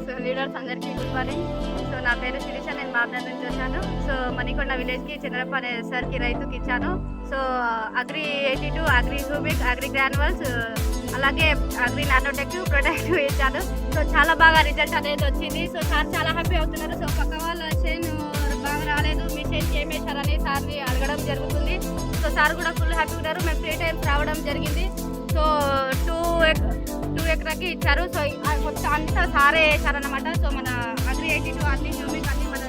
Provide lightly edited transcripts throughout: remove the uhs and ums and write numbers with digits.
So leaders అందరికీ good morning. So నా పేరు శిరీష, నేను మాబ్దా నుంచి వచ్చాను. సో మణికొండ విలేజ్కి చంద్రప్ప అనే సార్కి రైతుకి ఇచ్చాను. So agri 82, agri humic, agri granules, అలాగే అగ్రి నానోటెక్ ప్రొడక్ట్ ఇచ్చాను. సో చాలా బాగా రిజల్ట్ అనేది వచ్చింది. సో సార్ చాలా హ్యాపీ అవుతున్నారు. సో పక్క వాళ్ళ చేను బాగా రాలేదు, మీ చేనుకి ఏం వేశారని సార్ని అడగడం జరుగుతుంది. సో సార్ కూడా ఫుల్ హ్యాపీ ఉన్నారు. మేము 3 టైమ్స్ రావడం జరిగింది. సో 2 ఎకరాకి ఇచ్చారు. సో మొత్తం అంతా సారే వేశారనమాట. సో మన అగ్రి 82 అన్ని హ్యూమిక్ అన్ని మన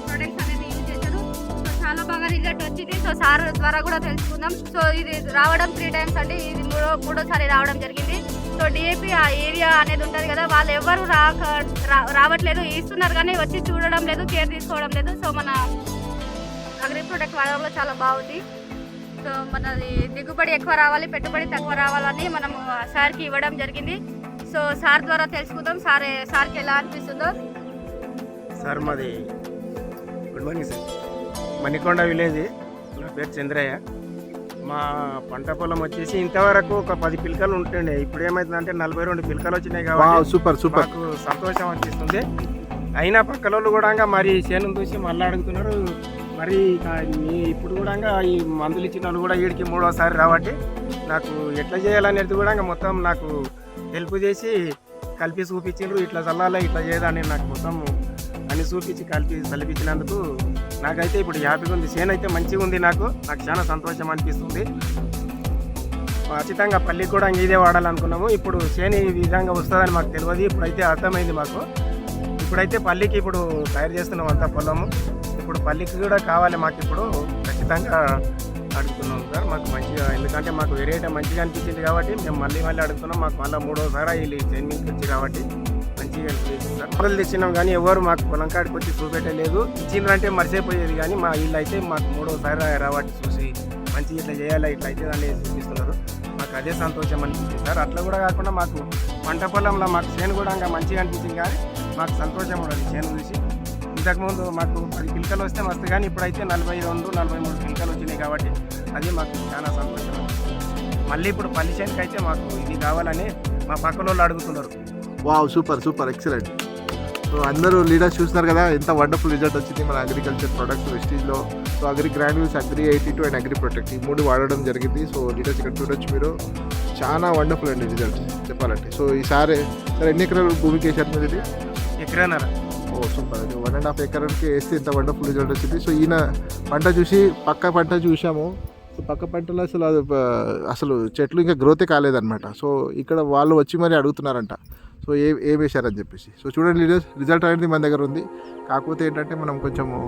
ప్రొడక్ట్స్ అనేది యూజ్ చేశారు. సో చాలా బాగా రిజల్ట్ వచ్చింది. సో సార్ ద్వారా కూడా తెలుసుకుందాం. సో ఇది రావడం 3 టైమ్స్ అండి, ఇది మూడోసారి రావడం జరిగింది. సో డిఏపి ఆ ఏరియా అనేది ఉంటుంది కదా, వాళ్ళు ఎవరు రావట్లేదు, ఇస్తున్నారు కానీ వచ్చి చూడడం లేదు, కేర్ తీసుకోవడం లేదు. సో మన అగ్రి ప్రొడక్ట్ వాడడంలో చాలా బాగుంది. సో మనది దిగుబడి ఎక్కువ రావాలి, పెట్టుబడి తక్కువ రావాలని మనం సార్కి ఇవ్వడం జరిగింది. సో సార్ ద్వారా తెలుసుకుందాం సార్కి ఎలా అనిపిస్తుందో. సార్ మాది good morning sir, Manikonda village. నా పేరు చంద్రయ్య. మా పంట పొలం వచ్చేసి ఇంతవరకు ఒక 10 పిలకలు ఉంటుండే. ఇప్పుడు ఏమైందంటే 42 పిలకలు వచ్చినాయి కాబట్టి సూపర్ సూపర్ నాకు సంతోషం అనిపిస్తుంది. అయినా పక్కలోళ్ళు కూడా మరి చేను చూసి మళ్ళీ అడుగుతున్నారు. మరి ఇప్పుడు కూడా ఈ మందులు ఇచ్చిన వాళ్ళు కూడా వీడికి 3వసారి రాబట్టి నాకు ఎట్లా చేయాలనేది కూడా మొత్తం నాకు హెల్ప్ చేసి కలిపి చూపించారు. ఇట్లా చల్లాలి, ఇట్లా చేయదని నాకు మొత్తం అన్ని చూపించి చల్లిపించినందుకు నాకైతే ఇప్పుడు హ్యాపీగా ఉంది. చేను అయితే మంచిగా ఉంది. నాకు చాలా సంతోషం అనిపిస్తుంది. ఖచ్చితంగా పల్లికి కూడా ఇదే వాడాలనుకున్నాము. ఇప్పుడు చేను ఈ విధంగా వస్తుందని మాకు తెలియదు. ఇప్పుడైతే అర్థమైంది మాకు. ఇప్పుడైతే పల్లికి ఇప్పుడు తయారు చేస్తున్నాం అంతా పొలము. ఇప్పుడు పల్లికి కూడా కావాలి మాకు. ఇప్పుడు ఖచ్చితంగా అడుగుతున్నాం సార్, మాకు మంచిగా, ఎందుకంటే మాకు వెరైటీ మంచిగా అనిపించింది కాబట్టి మేము మళ్ళీ అడుగుతున్నాం. మాకు మళ్ళీ 3వసారి వీళ్ళు ట్రైనింగ్కి వచ్చి కాబట్టి మంచిగా అనిపించింది సార్. మొదలు తెచ్చినాం కానీ ఎవరు మాకు పొలం కాడికి వచ్చి చూపెట్టలేదు. ఇచ్చిండ్రంటే మర్చిపోయేది కానీ మా వీళ్ళు అయితే మాకు 3వసారి రాబట్టి చూసి మంచిగా ఇట్లా చేయాలి, ఇట్లా అయితే దాన్ని చూపిస్తున్నారు. మాకు అదే సంతోషం అనిపించింది సార్. అట్లా కూడా కాకుండా మాకు పంట పొలంలో మాకు చేను కూడా ఇంకా మంచిగా అనిపించింది కానీ మాకు సంతోషం ఉన్నది చేను చూసి. ఇంతకుముందు మాకు 10 పిలకలు వస్తే మస్తు కానీ ఇప్పుడైతే 42, 43 పిలకలు వచ్చినాయి కాబట్టి అది మాకు చాలా సంతోషం. మళ్ళీ ఇప్పుడు పల్లి చేనుకి అయితే మాకు ఇది కావాలని మా పక్కన వాళ్ళు అడుగుతున్నారు. Wow, super super excellent. So అందరూ లీడర్స్ చూస్తున్నారు కదా ఎంత వండర్ఫుల్ రిజల్ట్ వచ్చింది మన అగ్రికల్చర్ ప్రొడక్ట్స్ వెస్టీజ్లో. So agri granules, agri 82 and agri protect ఈ 3 వాడడం జరిగింది. సో లీడర్స్ ఇక్కడ చూడొచ్చు మీరు, చాలా వండర్ఫుల్ అండి రిజల్ట్ చెప్పాలంటే. సో ఈసారి సార్ ఎన్ని ఎకరాలు భూమికి వేసారు మీరు? ఇది ఎకరాన్నర. ఓ సూపర్ అండి, 1.5 ఎకరానికి వేస్తే ఇంత వండర్ఫుల్ రిజల్ట్ వచ్చింది. సో ఈయన పంట చూసి పక్క పంట చూసాము. సో పక్క పంటలో అసలు చెట్లు ఇంకా గ్రోతే కాలేదన్నమాట. సో ఇక్కడ వాళ్ళు వచ్చి మరి అడుగుతున్నారంట సో ఏం వేశారని చెప్పేసి. సో చూడండి లీడర్స్, రిజల్ట్ అనేది మన దగ్గర ఉంది. కాకపోతే ఏంటంటే మనం కొంచెము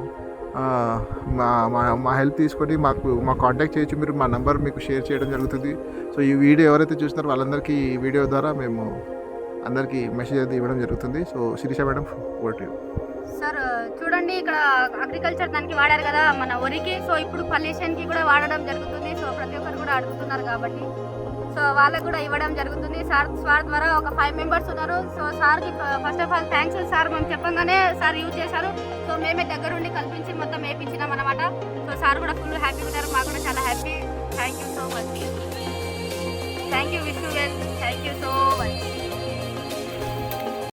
మా హెల్ప్ తీసుకొని మా కాంటాక్ట్ చేయొచ్చు. మీరు మా నెంబర్ మీకు షేర్ చేయడం జరుగుతుంది. సో ఈ వీడియో ఎవరైతే చూస్తున్నారో వాళ్ళందరికీ ఈ వీడియో ద్వారా మేము అందరికీ మెసేజ్ అది ఇవ్వడం జరుగుతుంది. So Shirisha madam, vote sir చూడండి, ఇక్కడ అగ్రికల్చర్ దానికి వాడారు కదా మన వరికి. సో ఇప్పుడు పల్లిషన్కి కూడా వాడడం జరుగుతుంది. సో ప్రతి ఒక్కరు కూడా అడుగుతున్నారు కాబట్టి సో వాళ్ళకు కూడా ఇవ్వడం జరుగుతుంది. సార్ ద్వారా ఒక 5 మెంబర్స్ ఉన్నారు. సో సార్కి first of all thanks sir. మేము చెప్పంగానే సార్ యూజ్ చేశారు. సో మేమే దగ్గరుండి కల్పించి మొత్తం వేయించినాం అనమాట. సో సార్ కూడా ఫుల్ హ్యాపీ ఉన్నారు, మాకు కూడా చాలా happy. Thank you so much. Thank you, Vishnu well. Thank you so much.